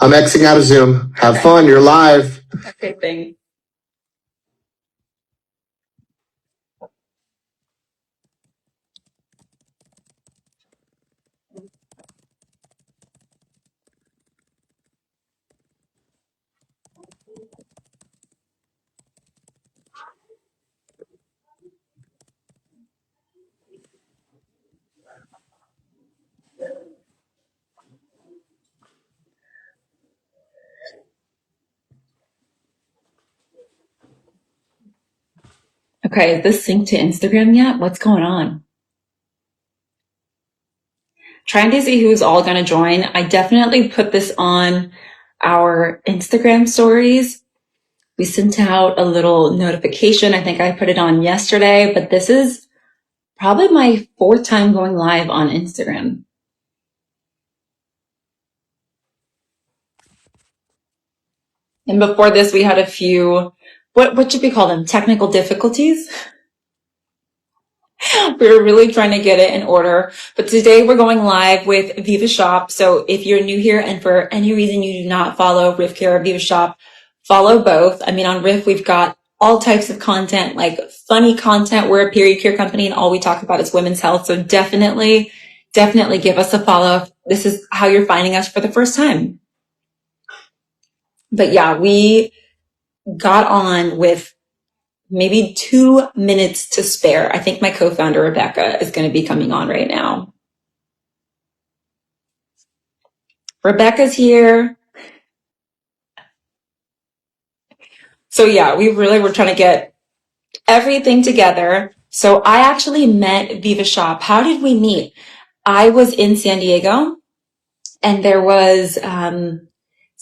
I'm Xing out of Zoom. Have fun. You're live. Okay, thanks. Okay, is this synced to Instagram yet? What's going on? Trying to see who's all going to join. I definitely put this on our Instagram stories. We sent out a little notification. I think I put it on yesterday, but this is probably my 4th time going live on Instagram. And before this, we had a few, what should we call them? Technical difficulties. We were really trying to get it in order. But today we're going live with Viva Shop. So if you're new here and for any reason you do not follow Rif Care or Viva Shop, follow both. I mean, on Rif, we've got all types of content, like funny content. We're a period care company and all we talk about is women's health. So definitely give us a follow. This is how you're finding us for the first time. But yeah, we got on with maybe 2 minutes to spare. I think my co-founder, Rebecca, is going to be coming on right now. Rebecca's here. So yeah, we really were trying to get everything together. So I actually met Viva Shop. How did we meet? I was in San Diego and there was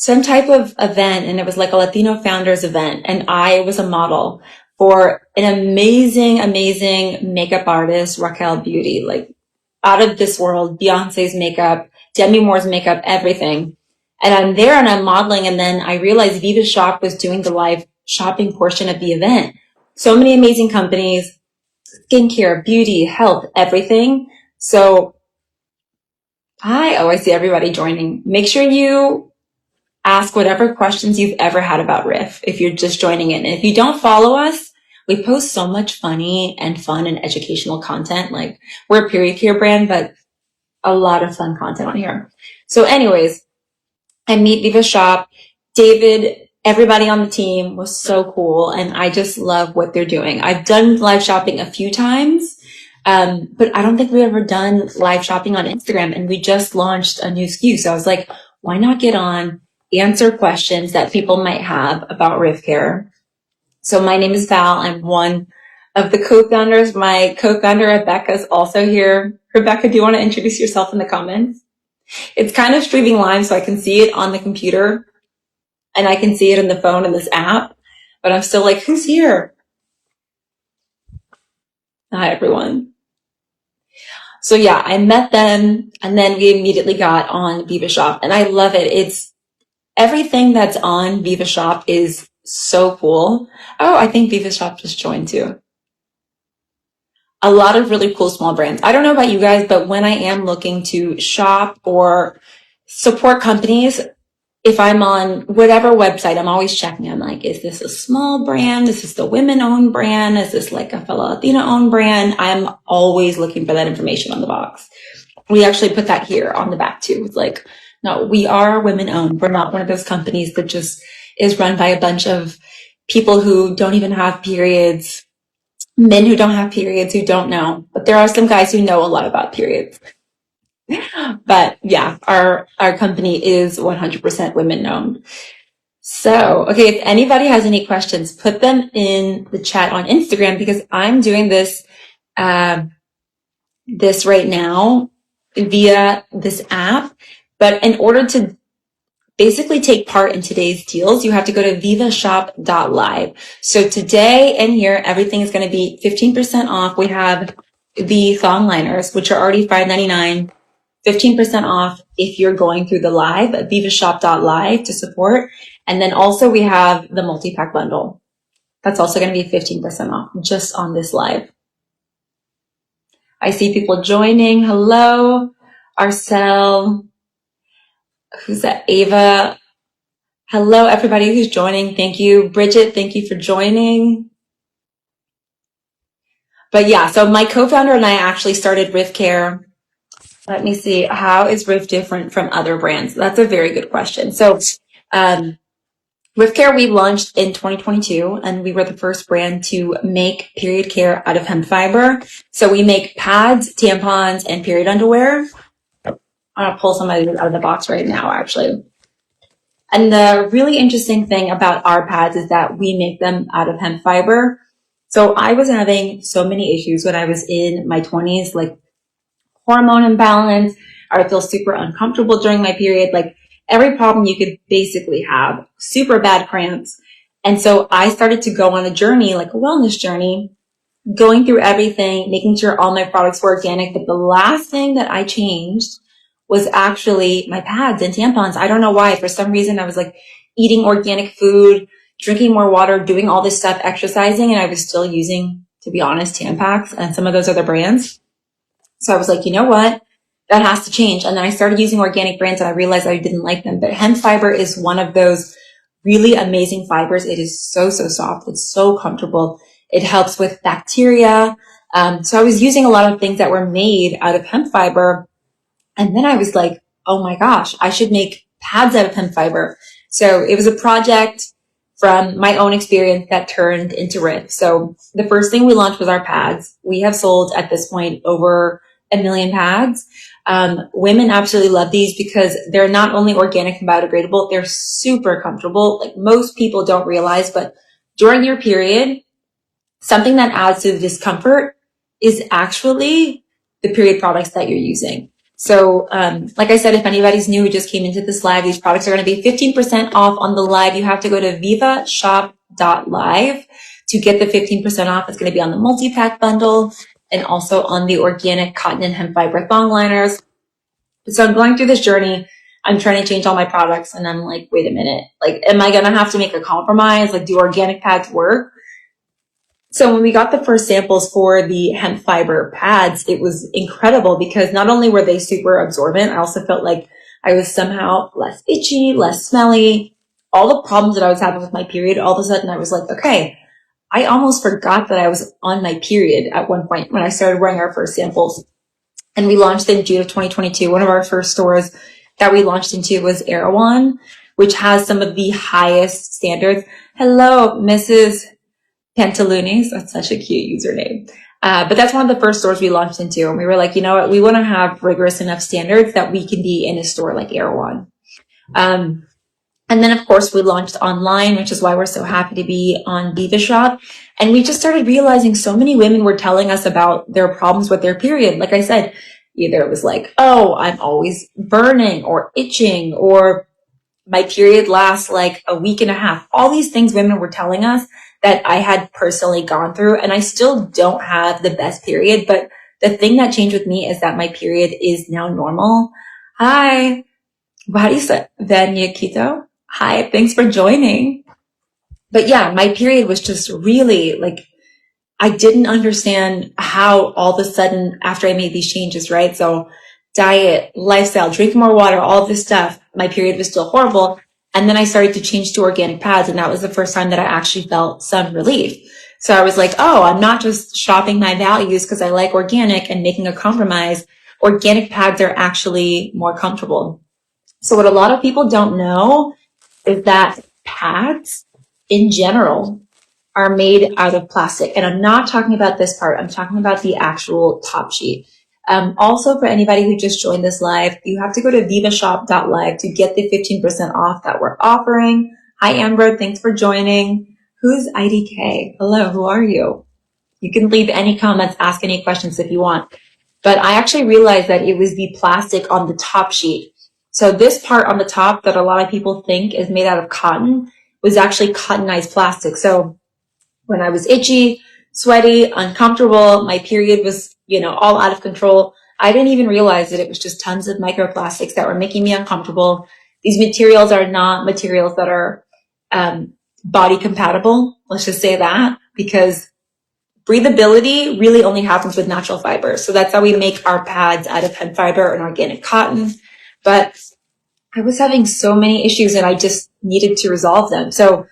some type of event and it was like a Latino founders event. And I was a model for an amazing makeup artist, Raquel Beauty, like out of this world, Beyonce's makeup, Demi Moore's makeup, everything. And I'm there and I'm modeling. And then I realized Viva Shop was doing the live shopping portion of the event. So many amazing companies, skincare, beauty, health, everything. So I see everybody joining. Make sure you ask whatever questions you've ever had about Rif if you're just joining in. And if you don't follow us, we post so much funny and fun and educational content. Like we're a period care brand, but a lot of fun content on here. So anyways, I meet Viva Shop. David, everybody on the team was so cool. And I just love what they're doing. I've done live shopping a few times, but I don't think we've ever done live shopping on Instagram. And we just launched a new SKU. So I was like, why not get on, answer questions that people might have about Rif Care. So my name is Val. I'm one of the co-founders. My co-founder, Rebecca, is also here. Rebecca, do you want to introduce yourself in the comments? It's kind of streaming live, so I can see it on the computer and I can see it in the phone in this app, but I'm still like, who's here? Hi, everyone. So yeah, I met them and then we immediately got on Viva Shop and I love it. It's everything that's on Viva Shop is so cool. Oh, I think Viva Shop just joined too. A lot of really cool small brands. I don't know about you guys, but when I am looking to shop or support companies, if I'm on whatever website, I'm always checking. I'm like, is this a small brand? Is this the women-owned brand? Is this like a fellow Latina-owned brand? I'm always looking for that information on the box. We actually put that here on the back too. It's like, no, we are women-owned. We're not one of those companies that just is run by a bunch of people who don't even have periods, men who don't have periods, who don't know. But there are some guys who know a lot about periods. But yeah, our company is 100% women owned. So, okay, if anybody has any questions, put them in the chat on Instagram because I'm doing this, this right now via this app. But in order to basically take part in today's deals, you have to go to vivashop.live. So today and here, everything is going to be 15% off. We have the thong liners, which are already $5.99. 15% off if you're going through the live at vivashop.live to support. And then also we have the multi-pack bundle. That's also going to be 15% off just on this live. I see people joining. Hello, Arcel. Who's that? Ava. Hello, everybody who's joining. Thank you. Bridget, thank you for joining. But yeah, so my co-founder and I actually started Rif Care. Let me see. How is Rif different from other brands? That's a very good question. So, Rif Care, we launched in 2022, and we were the first brand to make period care out of hemp fiber. So we make pads, tampons, and period underwear. I'm going to pull some of these out of the box right now, actually. And the really interesting thing about our pads is that we make them out of hemp fiber. So I was having so many issues when I was in my 20s, like hormone imbalance. I would feel super uncomfortable during my period, like every problem you could basically have, super bad cramps. And so I started to go on a journey, like a wellness journey, going through everything, making sure all my products were organic. But the last thing that I changed was actually my pads and tampons. I don't know why. For some reason, I was like eating organic food, drinking more water, doing all this stuff, exercising, and I was still using, to be honest, Tampax and some of those other brands. So I was like, you know what? That has to change. And then I started using organic brands and I realized I didn't like them. But hemp fiber is one of those really amazing fibers. It is so, so soft. It's so comfortable. It helps with bacteria. So I was using a lot of things that were made out of hemp fiber. And then I was like, oh my gosh, I should make pads out of hemp fiber. So it was a project from my own experience that turned into Rif. So the first thing we launched was our pads. We have sold at this point over 1 million pads. Women absolutely love these because they're not only organic and biodegradable, they're super comfortable. Like most people don't realize, but during your period, something that adds to the discomfort is actually the period products that you're using. So, like I said, if anybody's new who just came into this live, these products are going to be 15% off on the live. You have to go to vivashop.live to get the 15% off. It's going to be on the multi-pack bundle and also on the organic cotton and hemp fiber thong liners. So I'm going through this journey. I'm trying to change all my products and I'm like, wait a minute, like, am I going to have to make a compromise? Like, do organic pads work? So when we got the first samples for the hemp fiber pads, it was incredible because not only were they super absorbent, I also felt like I was somehow less itchy, less smelly. All the problems that I was having with my period, all of a sudden I was like, okay, I almost forgot that I was on my period at one point when I started wearing our first samples. And we launched in June of 2022. One of our first stores that we launched into was Erewhon, which has some of the highest standards. Hello, Mrs. Pantalones. That's such a cute username. But that's one of the first stores we launched into. And we were like, you know what? We want to have rigorous enough standards that we can be in a store like Erewhon. And then, of course, we launched online, which is why we're so happy to be on Viva Shop. And we just started realizing so many women were telling us about their problems with their period. Like I said, either it was like, oh, I'm always burning or itching, or my period lasts like a week and a half. All these things women were telling us that I had personally gone through, and I still don't have the best period. But the thing that changed with me is that my period is now normal. Hi. How do you say Vanyakito? Hi, thanks for joining. But yeah, my period was just really like, I didn't understand how all of a sudden after I made these changes, right? So diet, lifestyle, drink more water, all this stuff, my period was still horrible. And then I started to change to organic pads. And that was the first time that I actually felt some relief. So I was like, oh, I'm not just shopping my values because I like organic and making a compromise. Organic pads are actually more comfortable. So what a lot of people don't know is that pads in general are made out of plastic. And I'm not talking about this part. I'm talking about the actual top sheet. Also, for anybody who just joined this live, you have to go to vivashop.live to get the 15% off that we're offering. Hi, Amber. Thanks for joining. Who's IDK? Hello, who are you? You can leave any comments, ask any questions if you want. But I actually realized that it was the plastic on the top sheet. So this part on the top that a lot of people think is made out of cotton was actually cottonized plastic. So when I was itchy, sweaty, uncomfortable, my period was, all out of control, I didn't even realize that it was just tons of microplastics that were making me uncomfortable. These materials are not materials that are body compatible. Let's just say that, because breathability really only happens with natural fibers. So that's how we make our pads out of hemp fiber and organic cotton. But I was having so many issues and I just needed to resolve them. So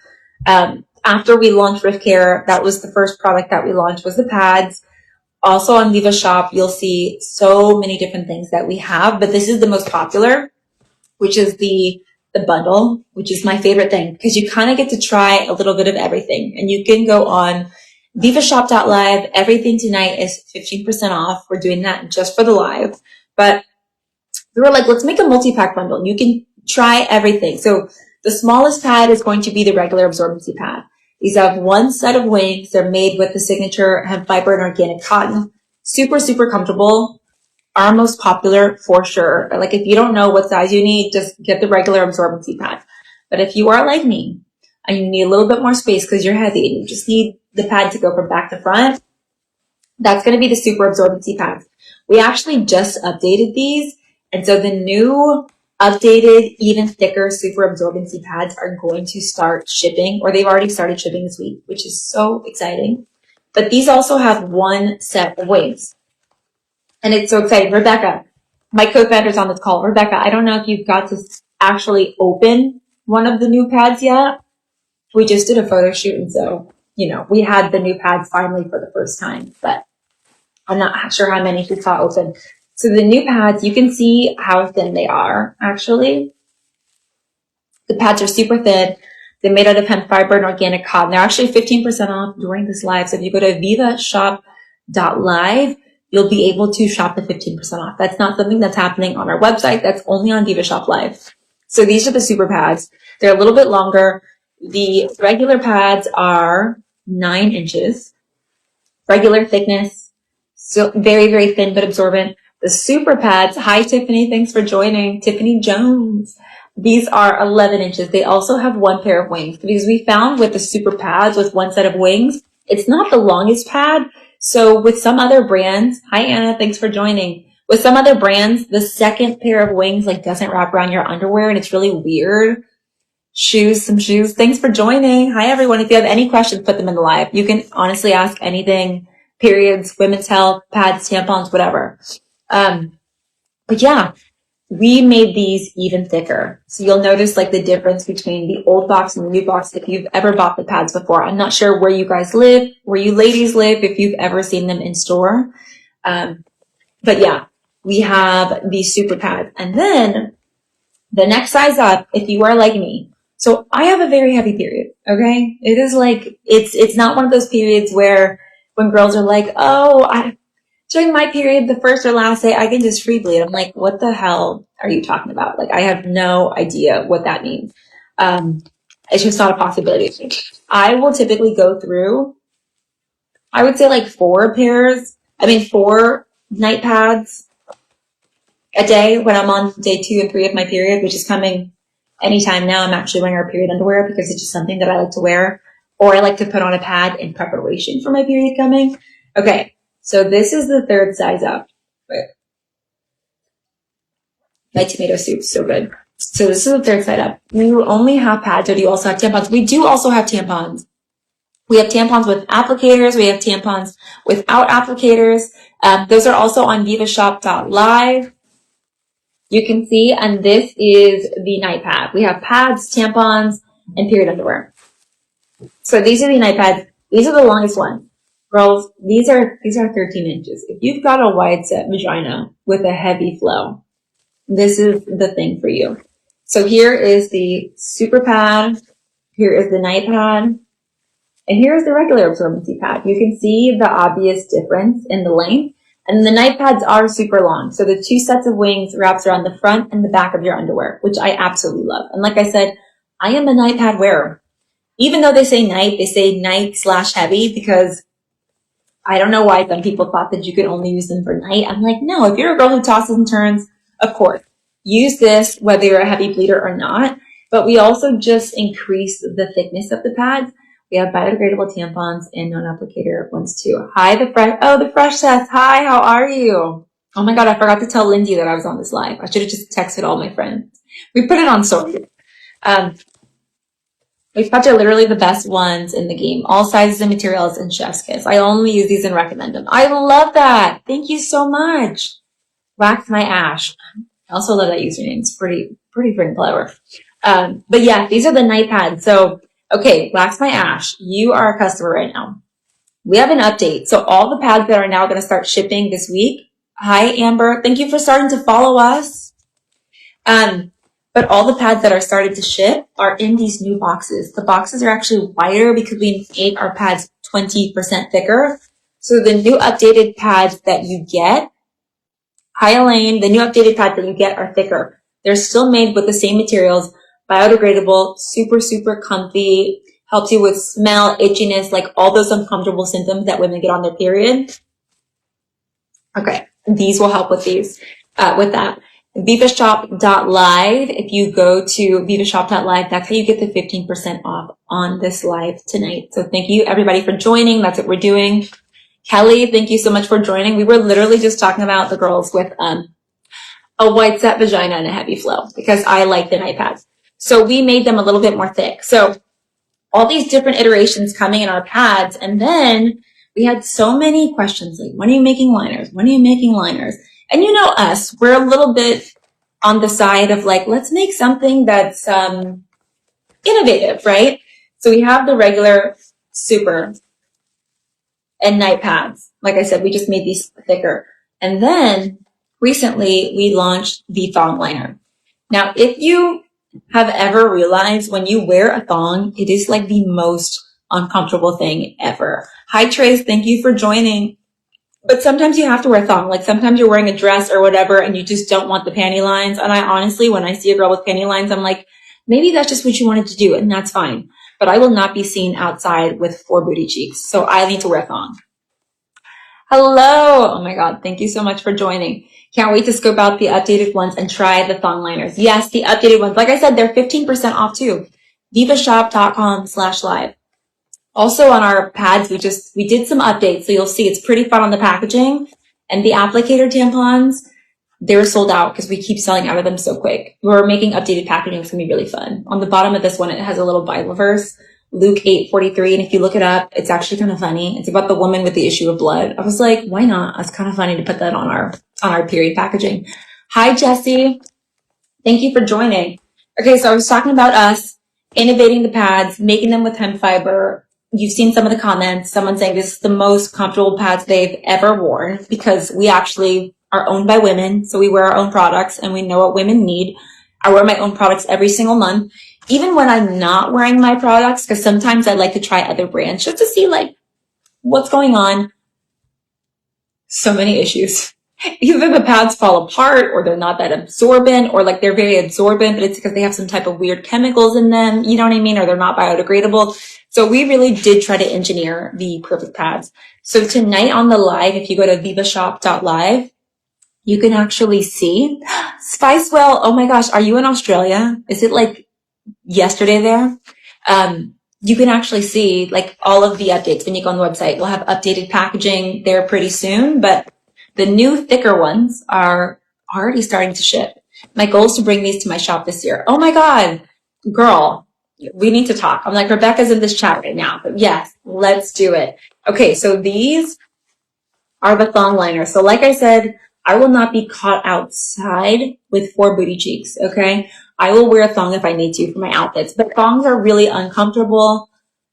after we launched Rif Care, that was the first product that we launched was the pads. Also on Viva Shop, you'll see so many different things that we have, but this is the most popular, which is the bundle, which is my favorite thing because you kind of get to try a little bit of everything. And you can go on vivashop.live. Everything tonight is 15% off. We're doing that just for the live. But we were like, let's make a multi-pack bundle. You can try everything. So the smallest pad is going to be the regular absorbency pad. These have one set of wings. They're made with the signature hemp fiber and organic cotton. Super, super comfortable. Our most popular for sure. Like if you don't know what size you need, just get the regular absorbency pad. But if you are like me and you need a little bit more space because you're heavy and you just need the pad to go from back to front, that's going to be the super absorbency pads. We actually just updated these. And so the new updated, even thicker super absorbency pads are going to start shipping, or they've already started shipping this week, which is so exciting. But these also have one set of wings. And it's so exciting. Rebecca, my co-founder's on this call. Rebecca, I don't know if you've got to actually open one of the new pads yet. We just did a photo shoot, and so, we had the new pads finally for the first time, but I'm not sure how many she saw open. So the new pads, you can see how thin they are, actually. The pads are super thin. They're made out of hemp fiber and organic cotton. They're actually 15% off during this live. So if you go to vivashop.live, you'll be able to shop the 15% off. That's not something that's happening on our website. That's only on Viva Shop Live. So these are the super pads. They're a little bit longer. The regular pads are 9 inches, regular thickness, so very, very thin but absorbent. The super pads, hi Tiffany, thanks for joining. Tiffany Jones. These are 11 inches. They also have one pair of wings because we found with the super pads with one set of wings, it's not the longest pad. So with some other brands, hi Anna, thanks for joining. With some other brands, the second pair of wings doesn't wrap around your underwear and it's really weird. Some shoes. Thanks for joining. Hi everyone. If you have any questions, put them in the live. You can honestly ask anything, periods, women's health, pads, tampons, whatever. But yeah, we made these even thicker. So you'll notice the difference between the old box and the new box if you've ever bought the pads before. I'm not sure where you guys live, where you ladies live, if you've ever seen them in store. But yeah, we have these super pads. And then the next size up, if you are like me. So I have a very heavy period, okay? It is it's not one of those periods where when girls are like, during my period, the first or last day, I can just free bleed. I'm like, what the hell are you talking about? I have no idea what that means. It's just not a possibility. I will typically go through, I would say 4 night pads a day when I'm on day 2 and 3 of my period, which is coming anytime now. I'm actually wearing our period underwear because it's just something that I like to wear, or I like to put on a pad in preparation for my period coming. Okay. So this is the third size up. Wait. My tomato soup's so good. So this is the third size up. You only have pads, or do you also have tampons? We do also have tampons. We have tampons with applicators. We have tampons without applicators. Those are also on vivashop.live. You can see, and this is the night pad. We have pads, tampons, and period underwear. So these are the night pads. These are the longest ones. Girls, these are 13 inches. If you've got a wide set vagina with a heavy flow, this is the thing for you. So here is the super pad. Here is the night pad. And here is the regular absorbency pad. You can see the obvious difference in the length. And the night pads are super long. So the 2 sets of wings wraps around the front and the back of your underwear, which I absolutely love. And like I said, I am a night pad wearer. Even though they say night/heavy because I don't know why some people thought that you could only use them for night. I'm like, no, if you're a girl who tosses and turns, of course, use this whether you're a heavy bleeder or not. But we also just increase the thickness of the pads. We have biodegradable tampons and non-applicator ones too. Hi, the Fresh says, hi, how are you? Oh my God, I forgot to tell Lindsay that I was on this live. I should have just texted all my friends. We put it on story. These pads are literally the best ones in the game. All sizes and materials and chef's kiss. I only use these and recommend them. I love that. Thank you so much. Wax my ash. I also love that username. It's pretty freaking clever. But yeah, these are the night pads. So, okay, Wax My Ash, you are a customer right now. We have an update. So all the pads that are now going to start shipping this week. Hi, Amber. Thank you for starting to follow us. But all the pads that are started to ship are in these new boxes. The boxes are actually wider because we made our pads 20% thicker. So the new updated pads that you get, hi Elaine, the new updated pads that you get are thicker. They're still made with the same materials, biodegradable, super comfy, helps you with smell, itchiness, like all those uncomfortable symptoms that women get on their period. Okay, these will help with with that. VivaShop.live. If you go to VivaShop.live, that's how you get the 15% off on this live tonight. So thank you everybody for joining. That's what we're doing. Kelly, thank you so much for joining. We were literally just talking about the girls with a wide set vagina and a heavy flow because I like the night pads. So we made them a little bit more thick. So all these different iterations coming in our pads, and then we had so many questions like, when are you making liners? When are you making liners? And you know us, we're a little bit on the side of like, let's make something that's innovative, right? So we have the regular super and night pads. Like I said, we just made these thicker. And then recently we launched the thong liner. Now, if you have ever realized when you wear a thong, it is like the most uncomfortable thing ever. Hi, Trace. Thank you for joining. But sometimes you have to wear a thong. Like sometimes you're wearing a dress or whatever and you just don't want the panty lines. And I honestly, when I see a girl with panty lines, I'm like, maybe that's just what you wanted to do and that's fine. But I will not be seen outside with 4 booty cheeks. So I need to wear a thong. Hello. Oh my God. Thank you so much for joining. Can't wait to scope out the updated ones and try the thong liners. Yes, the updated ones. Like I said, they're 15% off too. VivaShop.com/live. Also on our pads, we did some updates. So you'll see it's pretty fun on the packaging, and the applicator tampons, they're sold out because we keep selling out of them so quick. We're making updated packaging. It's going to be really fun. On the bottom of this one, it has a little Bible verse, Luke 8:43. And if you look it up, it's actually kind of funny. It's about the woman with the issue of blood. I was like, why not? It's kind of funny to put that on our period packaging. Hi, Jessie. Thank you for joining. Okay. So I was talking about us innovating the pads, making them with hemp fiber. You've seen some of the comments. Someone saying this is the most comfortable pads they've ever worn because we actually are owned by women. So we wear our own products and we know what women need. I wear my own products every single month, even when I'm not wearing my products, because sometimes I like to try other brands just to see like what's going on. So many issues. Either the pads fall apart or they're not that absorbent, or like they're very absorbent, but it's because they have some type of weird chemicals in them. You know what I mean? Or they're not biodegradable. So we really did try to engineer the perfect pads. So tonight on the live, if you go to vivashop.live, you can actually see Spicewell. Oh my gosh. Are you in Australia? Is it like yesterday there? You can actually see like all of the updates when you go on the website. We'll have updated packaging there pretty soon, but the new thicker ones are already starting to ship. My goal is to bring these to my shop this year. Oh my God, girl, we need to talk. I'm like, Rebecca's in this chat right now, but yes, let's do it. Okay. So these are the thong liners. So like I said, I will not be caught outside with 4 booty cheeks. Okay. I will wear a thong if I need to for my outfits, but thongs are really uncomfortable.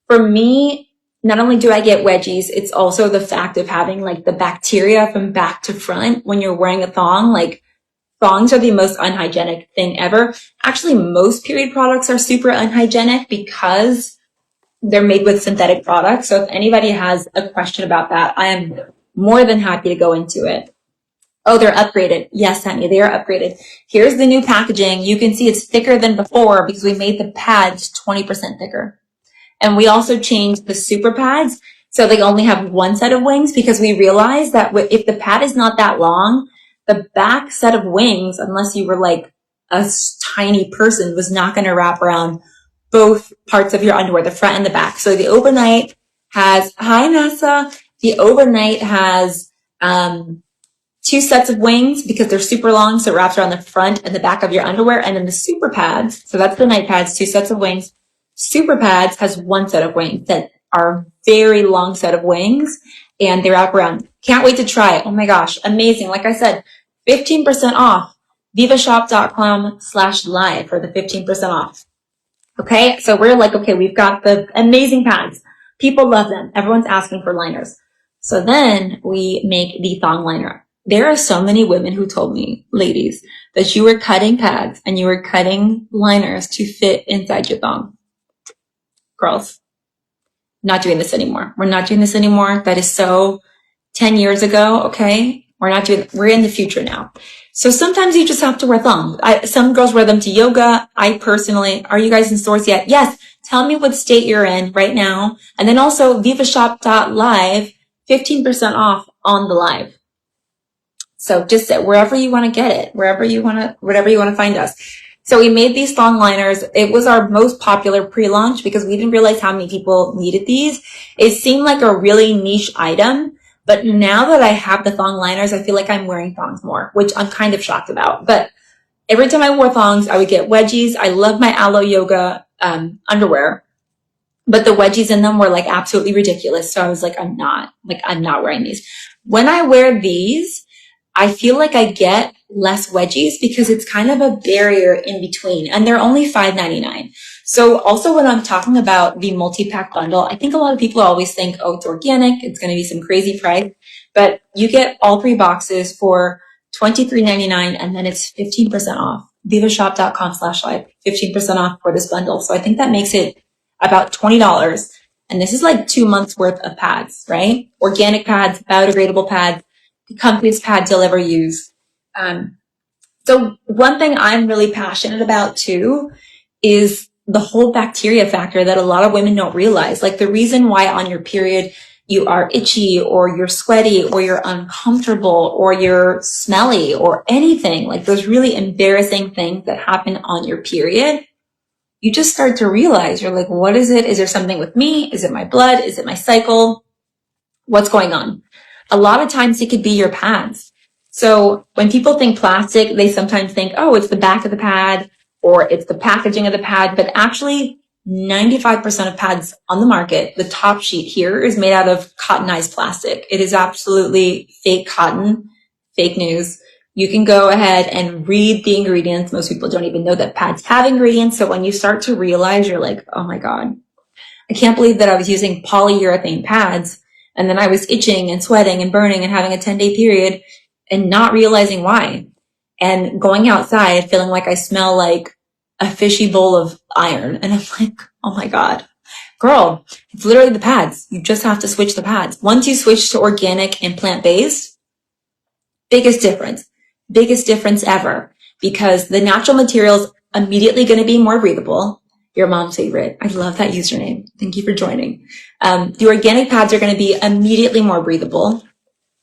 For me, not only do I get wedgies, it's also the fact of having like the bacteria from back to front when you're wearing a thong. Like thongs are the most unhygienic thing ever. Actually, most period products are super unhygienic because they're made with synthetic products. So if anybody has a question about that, I am more than happy to go into it. Oh, they're upgraded. Yes, honey, they are upgraded. Here's the new packaging. You can see it's thicker than before because we made the pads 20% thicker. And we also changed the super pads so they only have 1 set of wings because we realized that if the pad is not that long, the back set of wings, unless you were like a tiny person, was not going to wrap around both parts of your underwear, the front and the back. So the overnight has, hi Nessa, the overnight has 2 sets of wings because they're super long, so it wraps around the front and the back of your underwear. And then the super pads, so that's the night pads, 2 sets of wings. Super pads has 1 set of wings that are very long set of wings, and they wrap around. Can't wait to try it. Oh my gosh, amazing. Like I said, 15% off. vivashop.com/live for the 15% off. Okay, so we're like, okay, we've got the amazing pads. People love them. Everyone's asking for liners. So then we make the thong liner. There are so many women who told me, ladies, that you were cutting pads and you were cutting liners to fit inside your thong. Girls, not doing this anymore. We're not doing this anymore. That is so 10 years ago, okay? We're in the future now. So sometimes you just have to wear thongs. Some girls wear them to yoga. I personally, are you guys in stores yet? Yes. Tell me what state you're in right now. And then also vivashop.live, 15% off on the live. So just wherever you want to get it, whatever you want to find us. So we made these thong liners. It was our most popular pre-launch because we didn't realize how many people needed these. It seemed like a really niche item. But now that I have the thong liners, I feel like I'm wearing thongs more, which I'm kind of shocked about. But every time I wore thongs, I would get wedgies. I love my Aloe Yoga underwear, but the wedgies in them were like absolutely ridiculous. So I was like, I'm not wearing these. When I wear these, I feel like I get less wedgies because it's kind of a barrier in between, and they're only $5.99. So also when I'm talking about the multi-pack bundle, I think a lot of people always think, oh, it's organic, it's going to be some crazy price, but you get all 3 boxes for $23.99 and then it's 15% off. Vivashop.com/live, 15% off for this bundle. So I think that makes it about $20. And this is like 2 months worth of pads, right? Organic pads, biodegradable pads, the comfiest pads you'll ever use. So one thing I'm really passionate about too is the whole bacteria factor that a lot of women don't realize. Like the reason why on your period you are itchy or you're sweaty or you're uncomfortable or you're smelly or anything, like those really embarrassing things that happen on your period, you just start to realize, you're like, what is it? Is there something with me? Is it my blood? Is it my cycle? What's going on? A lot of times it could be your pads. So when people think plastic, they sometimes think, oh, it's the back of the pad or it's the packaging of the pad. But actually 95% of pads on the market, the top sheet here is made out of cottonized plastic. It is absolutely fake cotton, fake news. You can go ahead and read the ingredients. Most people don't even know that pads have ingredients. So when you start to realize, you're like, oh my God, I can't believe that I was using polyurethane pads and then I was itching and sweating and burning and having a 10-day period and not realizing why. And going outside feeling like I smell like a fishy bowl of iron. And I'm like, oh my God, girl, it's literally the pads. You just have to switch the pads. Once you switch to organic and plant-based, biggest difference ever, because the natural materials immediately going to be more breathable. Your mom's favorite. I love that username. Thank you for joining. The organic pads are going to be immediately more breathable.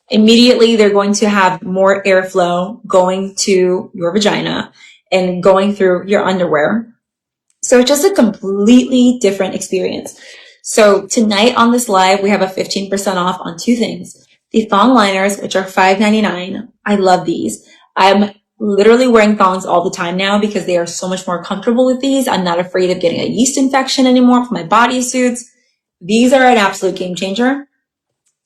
Immediately, they're going to have more airflow going to your vagina and going through your underwear. So it's just a completely different experience. So tonight on this live, we have a 15% off on 2 things. The thong liners, which are $5.99. I love these. I'm literally wearing thongs all the time now because they are so much more comfortable with these. I'm not afraid of getting a yeast infection anymore for my bodysuits. These are an absolute game changer.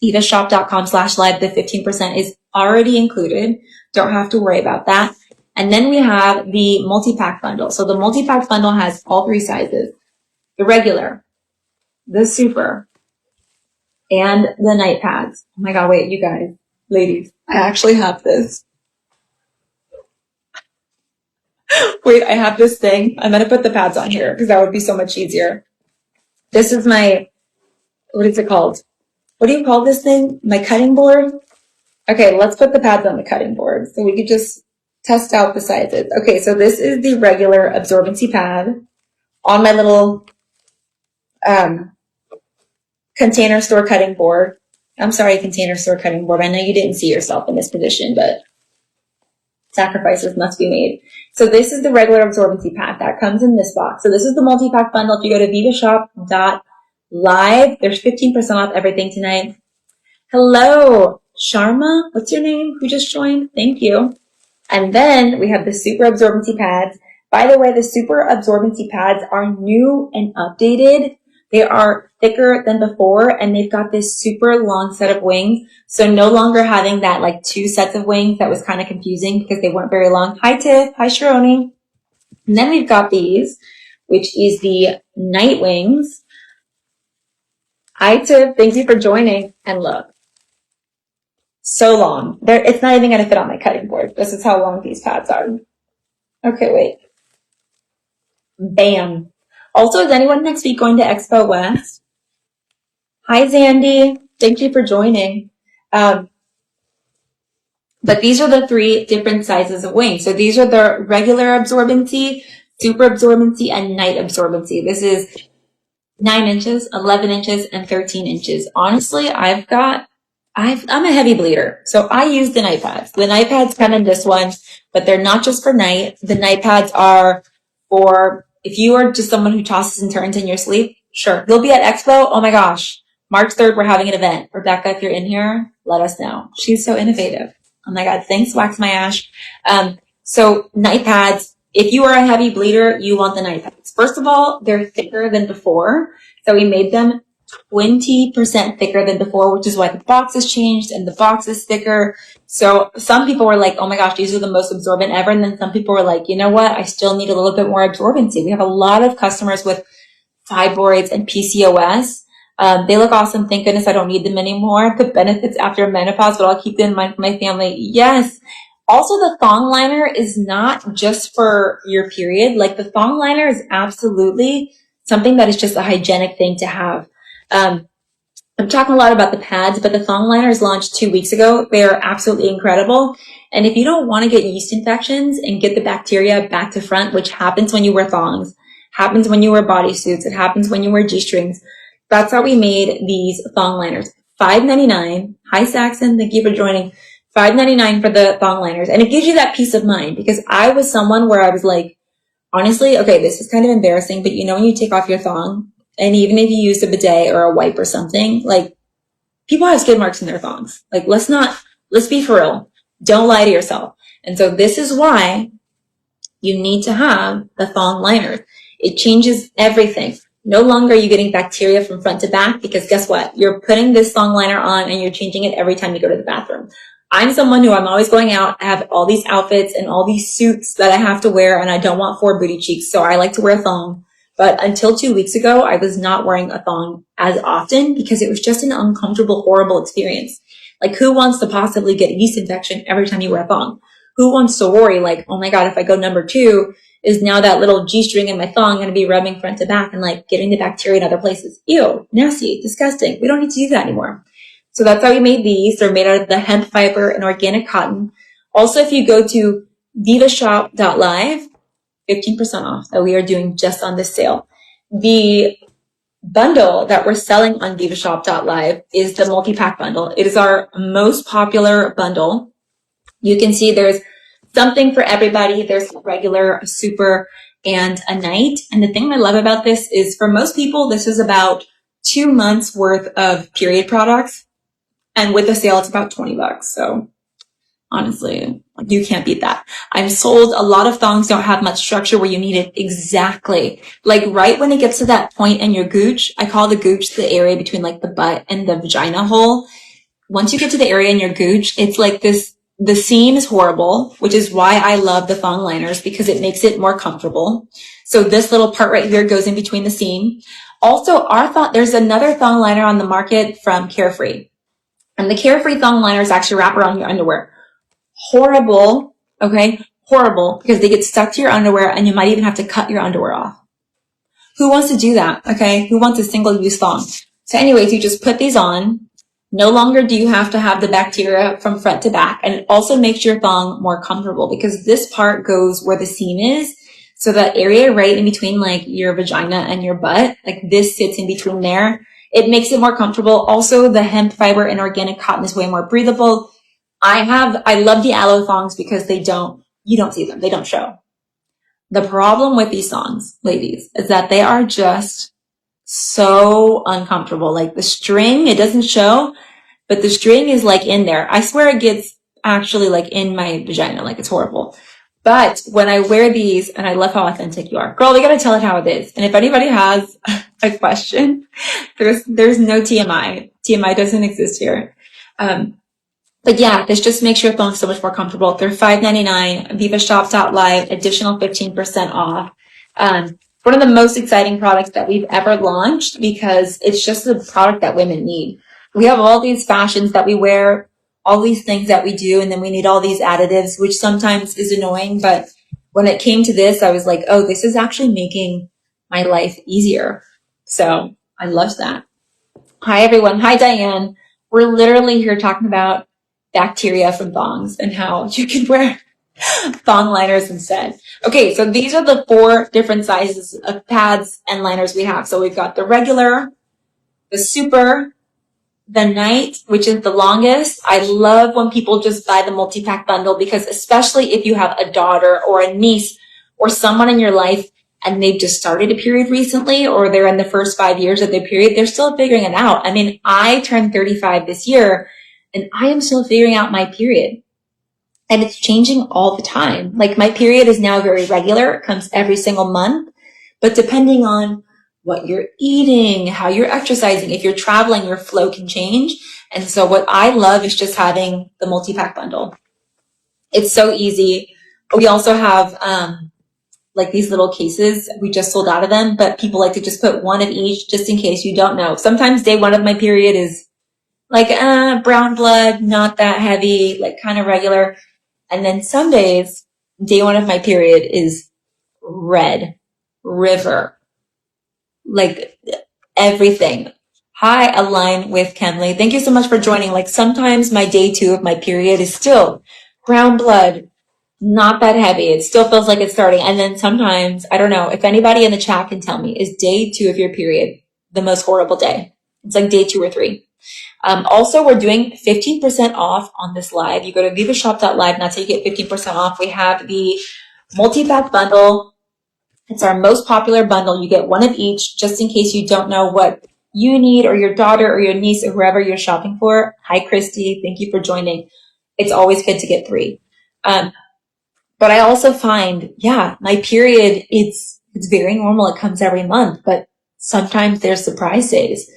Vivashop.com/live, the 15% is already included. Don't have to worry about that. And then we have the multi-pack bundle. So the multi-pack bundle has all 3 sizes: the regular, the super, and the night pads. Oh my God, wait, you guys, ladies, I actually have this. Wait, I have this thing. I'm going to put the pads on here because that would be so much easier. This is my, what is it called? What do you call this thing? My cutting board? Okay, let's put the pads on the cutting board so we could just test out the sizes. Okay, so this is the regular absorbency pad on my little container store cutting board. I'm sorry, container store cutting board. I know you didn't see yourself in this position, but sacrifices must be made. So this is the regular absorbency pad that comes in this box. So this is the multi-pack bundle. If you go to vivashop.live, there's 15% off everything tonight. Hello, Sharma. What's your name? Who just joined? Thank you. And then we have the super absorbency pads. By the way, the super absorbency pads are new and updated. They are thicker than before, and they've got this super long set of wings. So no longer having that like 2 sets of wings that was kind of confusing because they weren't very long. Hi, Tiff. Hi, Sharoni. And then we've got these, which is the night wings. Hi, Tiff. Thank you for joining. And look, so long. It's not even going to fit on my cutting board. This is how long these pads are. Okay, wait. Bam. Also, is anyone next week going to Expo West? Hi, Zandy. Thank you for joining. But these are the 3 different sizes of wings. So these are the regular absorbency, super absorbency, and night absorbency. This is 9 inches, 11 inches, and 13 inches. Honestly, I'm a heavy bleeder. So I use the night pads. The night pads come in this one, but they're not just for night. The night pads are for, if you are just someone who tosses and turns in your sleep, sure. You'll be at Expo. Oh my gosh. March 3rd, we're having an event. Rebecca, if you're in here, let us know. She's so innovative. Oh my God. Thanks, Wax My Ash. So night pads, if you are a heavy bleeder, you want the night pads. First of all, they're thicker than before. So we made them 20% thicker than before, which is why the box has changed and the box is thicker. So some people were like, oh my gosh, these are the most absorbent ever. And then some people were like, you know what? I still need a little bit more absorbency. We have a lot of customers with fibroids and PCOS. They look awesome. Thank goodness I don't need them anymore. The benefits after menopause, but I'll keep them in mind for my family. Yes. Also, the thong liner is not just for your period. Like the thong liner is absolutely something that is just a hygienic thing to have. I'm talking a lot about the pads, but the thong liners launched 2 weeks ago. They are absolutely incredible. And if you don't want to get yeast infections and get the bacteria back to front, which happens when you wear thongs, happens when you wear bodysuits, it happens when you wear G-strings, that's how we made these thong liners. $5.99. Hi, Saxon. Thank you for joining. $5.99 for the thong liners. And it gives you that peace of mind because I was someone where I was like, honestly, okay, this is kind of embarrassing, but you know when you take off your thong, and even if you use a bidet or a wipe or something, like people have skid marks in their thongs. Like let's be for real. Don't lie to yourself. And so this is why you need to have the thong liners. It changes everything. No longer are you getting bacteria from front to back because guess what? You're putting this thong liner on and you're changing it every time you go to the bathroom. I'm someone who I'm always going out. I have all these outfits and all these suits that I have to wear and I don't want 4 booty cheeks. So I like to wear a thong. But until 2 weeks ago, I was not wearing a thong as often because it was just an uncomfortable, horrible experience. Like who wants to possibly get a yeast infection every time you wear a thong? Who wants to worry like, oh my God, if I go number 2, is now that little G-string in my thong going to be rubbing front to back and like getting the bacteria in other places? Ew, nasty, disgusting. We don't need to do that anymore. So that's how we made these. They're made out of the hemp fiber and organic cotton. Also, if you go to vivashop.live, 15% off that we are doing just on this sale. The bundle that we're selling on vivashop.live is the multi-pack bundle. It is our most popular bundle. You can see there's something for everybody. There's a regular, a super, and a night. And the thing I love about this is for most people, this is about 2 months worth of period products. And with the sale, it's about $20. So honestly, you can't beat that. I'm sold. A lot of thongs don't have much structure where you need it exactly. Like right when it gets to that point in your gooch, I call the gooch the area between like the butt and the vagina hole. Once you get to the area in your gooch, it's like this, the seam is horrible, which is why I love the thong liners because it makes it more comfortable. So this little part right here goes in between the seam. Also, there's another thong liner on the market from Carefree. And the Carefree thong liners actually wrap around your underwear. Horrible, okay? Horrible, because they get stuck to your underwear and you might even have to cut your underwear off. Who wants to do that, okay? Who wants a single-use thong? So anyways, you just put these on. No longer do you have to have the bacteria from front to back. And it also makes your thong more comfortable because this part goes where the seam is. So that area right in between like your vagina and your butt, like this sits in between there. It makes it more comfortable. Also, the hemp fiber and organic cotton is way more breathable. I love the aloe thongs because you don't see them. They don't show. The problem with these thongs, ladies, is that they are just so uncomfortable. Like the string, it doesn't show, but the string is like in there. I swear it gets actually like in my vagina. Like it's horrible. But when I wear these, and I love how authentic you are. Girl, we gotta tell it how it is. And if anybody has a question. There's no TMI. TMI doesn't exist here. But yeah, this just makes your phone so much more comfortable. They're $5.99, vivashop.live, additional 15% off. One of the most exciting products that we've ever launched because it's just a product that women need. We have all these fashions that we wear, all these things that we do, and then we need all these additives, which sometimes is annoying. But when it came to this, I was like, oh, this is actually making my life easier. So I love that. Hi, everyone. Hi, Diane. We're literally here talking about bacteria from thongs and how you can wear thong liners instead. Okay, so these are the 4 different sizes of pads and liners we have. So we've got the regular, the super, the night, which is the longest. I love when people just buy the multi-pack bundle because especially if you have a daughter or a niece or someone in your life and they've just started a period recently or they're in the first 5 years of their period, they're still figuring it out. I mean, I turned 35 this year and I am still figuring out my period. And it's changing all the time. Like my period is now very regular. It comes every single month. But depending on what you're eating, how you're exercising, if you're traveling, your flow can change. And so what I love is just having the multi-pack bundle. It's so easy. We also have like these little cases. We just sold out of them, but people like to just put one of each just in case you don't know. Sometimes day 1 of my period is like brown blood, not that heavy, like kind of regular. And then some days, day 1 of my period is red, river, like everything. Hi, Align with Kenley. Thank you so much for joining. Like sometimes my day 2 of my period is still brown blood, not that heavy. It still feels like it's starting. And then sometimes, I don't know, if anybody in the chat can tell me, is day 2 of your period the most horrible day? It's like day 2 or 3. Also, we're doing 15% off on this live. You go to vivashop.live, and that's how you get 15% off. We have the multi-pack bundle. It's our most popular bundle. You get one of each, just in case you don't know what you need or your daughter or your niece or whoever you're shopping for. Hi, Christy. Thank you for joining. It's always good to get 3. But I also find, yeah, my period, it's very normal. It comes every month, but sometimes there's surprise days.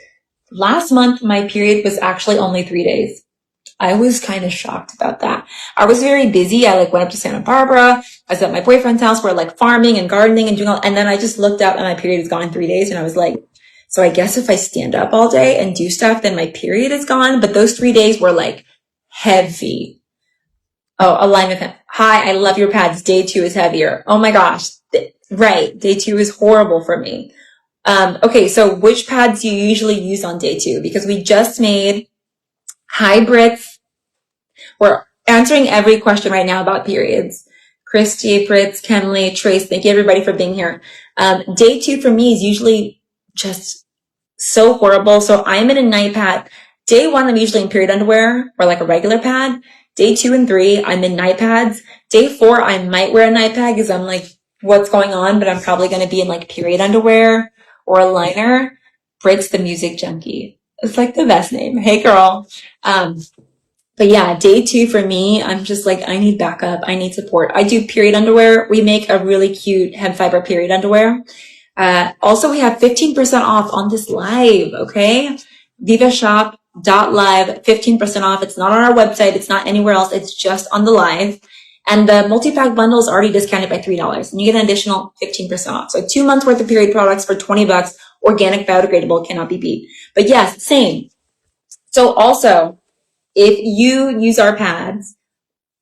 Last month, my period was actually only 3 days. I was kind of shocked about that. I was very busy. I like went up to Santa Barbara. I was at my boyfriend's house. We're like farming and gardening and doing all, and then I just looked up and my period is gone in 3 days. And I was like, so I guess if I stand up all day and do stuff, then my period is gone. But those 3 days were like heavy. Oh, align with him. Hi, I love your pads. Day 2 is heavier. Oh my gosh. Right. Day 2 is horrible for me. Okay, so which pads do you usually use on day 2? Because we just made hybrids. We're answering every question right now about periods. Christy, Fritz, Kenley, Trace, thank you everybody for being here. Day 2 for me is usually just so horrible. So I'm in a night pad. Day 1, I'm usually in period underwear or like a regular pad. Day 2 and 3, I'm in night pads. Day 4, I might wear a night pad because I'm like, what's going on? But I'm probably going to be in like period underwear or a liner. Brit's the music junkie. It's like the best name. Hey girl. But yeah, day 2 for me, I'm just like, I need backup. I need support. I do period underwear. We make a really cute hemp fiber period underwear. Also, we have 15% off on this live. Okay. Vivashop.live, 15% off. It's not on our website. It's not anywhere else. It's just on the live. And the multi-pack bundle is already discounted by $3 and you get an additional 15% off. So 2 months worth of period products for $20, organic, biodegradable, cannot be beat. But yes, same. So also, if you use our pads,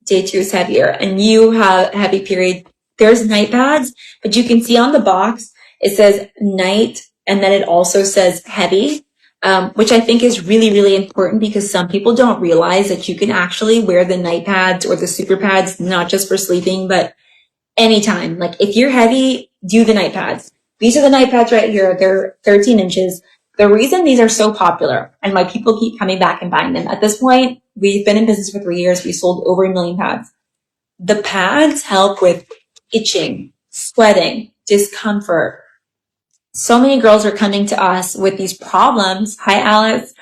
day 2 is heavier and you have a heavy period, there's night pads, but you can see on the box, it says night and then it also says heavy. Which I think is really, really important because some people don't realize that you can actually wear the night pads or the super pads, not just for sleeping, but anytime. Like if you're heavy, do the night pads. These are the night pads right here. They're 13 inches. The reason these are so popular and why people keep coming back and buying them, at this point, we've been in business for 3 years. We sold over 1 million pads. The pads help with itching, sweating, discomfort. So many girls are coming to us with these problems, hi Alex,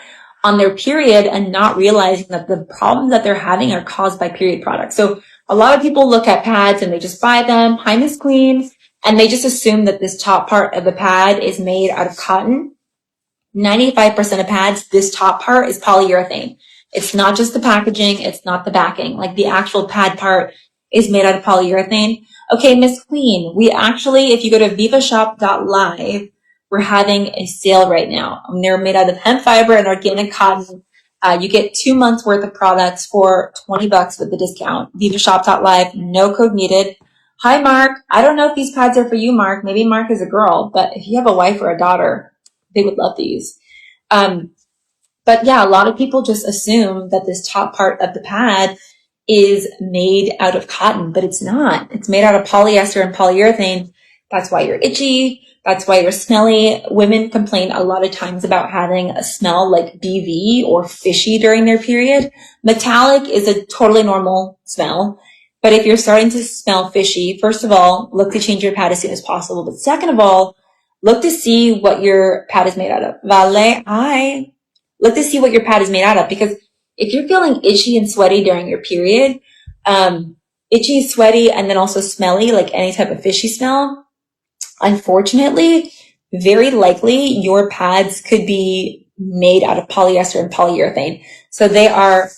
on their period and not realizing that the problems that they're having are caused by period products. So a lot of people look at pads and they just buy them. Hi, Miss Queen. and they just assume that this top part of the pad is made out of cotton. 95% of pads, this top part is polyurethane. It's not just the packaging, it's not the backing. Like the actual pad part is made out of polyurethane. Okay, Miss Queen, we actually, if you go to vivashop.live, we're having a sale right now. They're made out of hemp fiber and organic cotton. You get 2 months worth of products for $20 with the discount. Vivashop.live, no code needed. Hi, Mark. I don't know if these pads are for you, Mark. Maybe Mark is a girl, but if you have a wife or a daughter, they would love these. But yeah, a lot of people just assume that this top part of the pad is made out of cotton, but it's not. It's made out of polyester and polyurethane. That's why you're itchy. That's why you're smelly. Women complain a lot of times about having a smell like BV or fishy during their period. Metallic is a totally normal smell. But if you're starting to smell fishy, first of all, look to change your pad as soon as possible. But second of all, look to see what your pad is made out of. Vale, hi. Look to see what your pad is made out of, because if you're feeling itchy and sweaty during your period, itchy, sweaty, and then also smelly, like any type of fishy smell, unfortunately, very likely your pads could be made out of polyester and polyurethane. So they are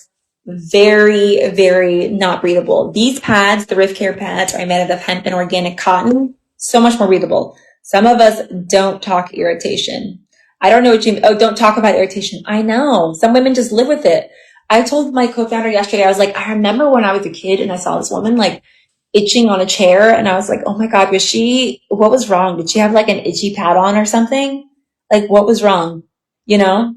very, very not breathable. These pads, the Rif Care pads, are made out of hemp and organic cotton. So much more breathable. Some of us don't talk irritation. I don't know what you mean. Oh, don't talk about irritation. I know. Some women just live with it. I told my co-founder yesterday, I was like, I remember when I was a kid and I saw this woman like itching on a chair, and I was like, oh my God, what was wrong? Did she have like an itchy pad on or something? Like, what was wrong? You know?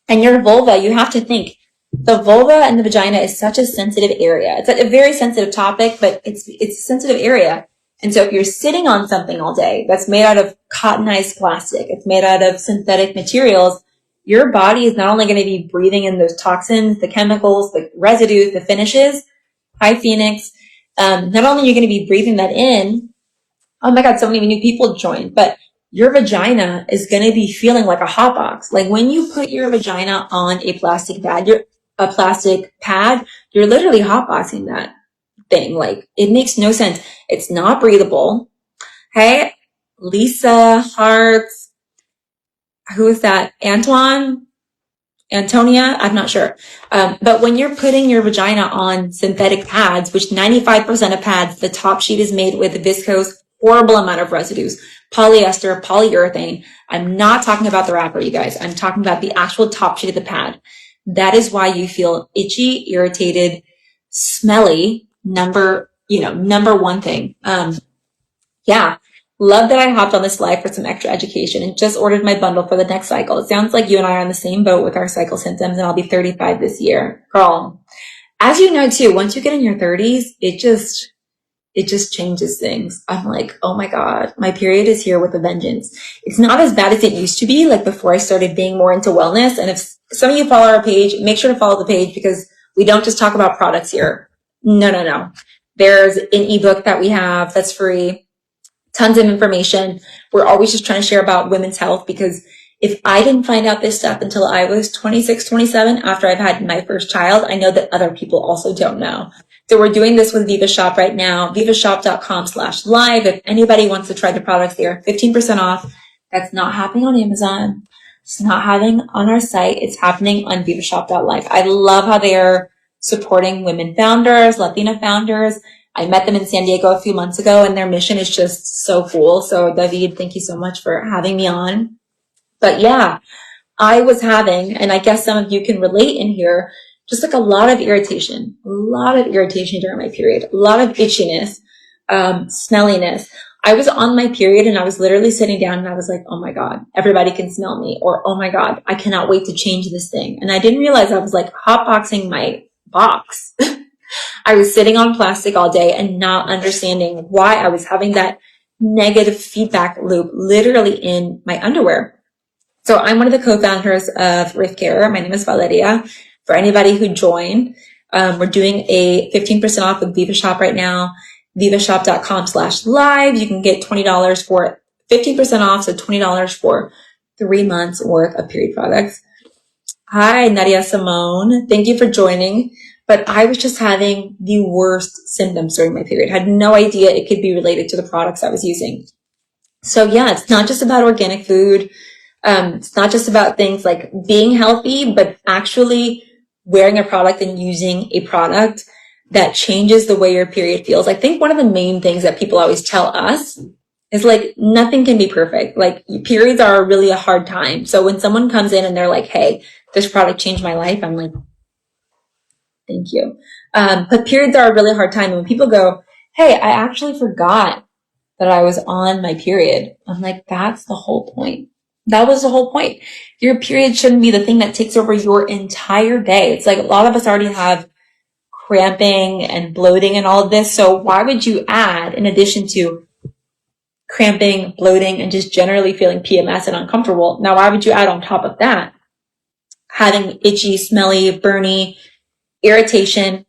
And your vulva, you have to think, the vulva and the vagina is such a sensitive area. It's a very sensitive topic, but it's a sensitive area. And so if you're sitting on something all day that's made out of cottonized plastic, it's made out of synthetic materials, your body is not only going to be breathing in those toxins, the chemicals, the residues, the finishes. Hi, Phoenix. Not only are you going to be breathing that in, oh my God, so many new people joined, but your vagina is going to be feeling like a hot box. Like when you put your vagina on a plastic pad, you're literally hotboxing that thing. Like it makes no sense. It's not breathable. Hey, Lisa Hartz. Who is that? Antonia? I'm not sure. But when you're putting your vagina on synthetic pads, which 95% of pads, the top sheet is made with viscose, horrible amount of residues, polyester, polyurethane. I'm not talking about the wrapper, you guys. I'm talking about the actual top sheet of the pad. That is why you feel itchy, irritated, smelly. Number one thing. Yeah. Love that I hopped on this live for some extra education and just ordered my bundle for the next cycle. It sounds like you and I are on the same boat with our cycle symptoms, and I'll be 35 this year. Girl, as you know too, once you get in your 30s, it just changes things. I'm like, oh my God, my period is here with a vengeance. It's not as bad as it used to be, like before I started being more into wellness. And if some of you follow our page, make sure to follow the page, because we don't just talk about products here. No. There's an ebook that we have that's free. Tons of information. We're always just trying to share about women's health, because if I didn't find out this stuff until I was 26, 27, after I've had my first child, I know that other people also don't know. So we're doing this with Viva Shop right now, vivashop.com/live. If anybody wants to try the products, they are 15% off. That's not happening on Amazon. It's not happening on our site. It's happening on vivashop.live. I love how they are supporting women founders, Latina founders. I met them in San Diego a few months ago, and their mission is just so cool. So David, thank you so much for having me on. But yeah, I was having, and I guess some of you can relate in here, just like a lot of irritation during my period, a lot of itchiness, smelliness. I was on my period and I was literally sitting down and I was like, oh my God, everybody can smell me. Or, oh my God, I cannot wait to change this thing. And I didn't realize I was like hotboxing my box. I was sitting on plastic all day and not understanding why I was having that negative feedback loop literally in my underwear. So I'm one of the co-founders of Rif Care. My name is Valeria. For anybody who joined, we're doing a 15% off with Viva Shop right now. Vivashop.com/live. You can get $20 for 15% off. So $20 for 3 months worth of period products. Hi, Nadia Simone. Thank you for joining. but I was just having the worst symptoms during my period. Had no idea it could be related to the products I was using. So yeah, it's not just about organic food. It's not just about things like being healthy, but actually wearing a product and using a product that changes the way your period feels. I think one of the main things that people always tell us is like, nothing can be perfect. Like, periods are really a hard time. So when someone comes in and they're like, hey, this product changed my life, I'm like, thank you. But periods are a really hard time. And when people go, hey, I actually forgot that I was on my period, I'm like, that's the whole point. That was the whole point. Your period shouldn't be the thing that takes over your entire day. It's like a lot of us already have cramping and bloating and all of this. So why would you add, in addition to cramping, bloating, and just generally feeling PMS and uncomfortable, now why would you add on top of that having itchy, smelly, burny, irritation?